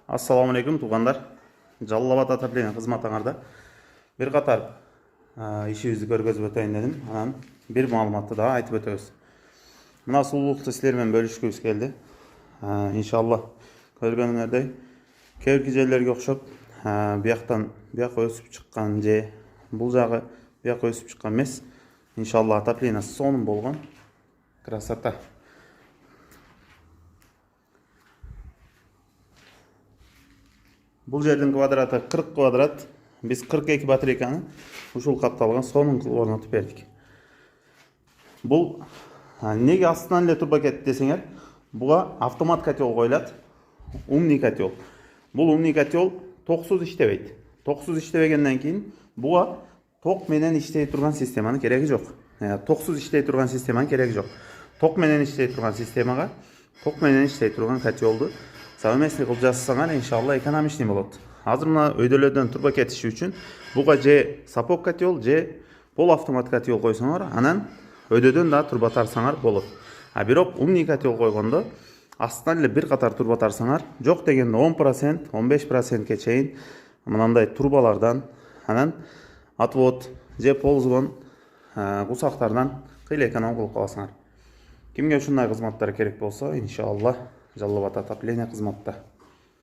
Ассаламу алейкум туғандар. Жаллабат отопление қызматыңарда бір қатар ишибизди көргөзүп өтөйүн дедим. Анан бир маалыматты да айтып өтөбүз. Мына сулуулукту силер менен бөлүшкүбүз келди. Иншалла көргөнүңөрдөй кээ бир жерлерге окшоп бияктан бияка өсүп чыккан же бул жагы бияка өсүп чыккан эмес. Иншалла отопление сонун болгон. Красота. Бұл жердің квадраты 40 квадрат. Біз 42 батарейканы ушул капталган сонун орнотуп бердик. Бұл неге астынан эле турба кетти десеңер, буга автомат котел коюлат. Умный котел. Бұл умный котел токсуз иштебейт. Токсуз иштебегенден кийин буга ток менен иштей турган системанын кереги жок. Токсуз иштей турган системанын кереги жок. Ток менен иштей турган системага ток менен иштей турган котелду совместный кылып жасасаңар, иншалла экономичный болот. Азыр мына өйдөлөрдөн турба кетиши үчүн буга же сапок котел, же пол автомат котел койсоңор, анан өйдөдөн да турба тарсаңар болот. Бирок умный котел койгондо астынан эле бир катар турба тарсаңар, жок дегенде 10%, 15%ке чейин мынандай турбалардан, анан отвод же ползгон кусактардан кыйла эконом кылып каласыңар. Кимге ушундай кызматтар керек болсо, иншалла Жаллабат отопление кызматта.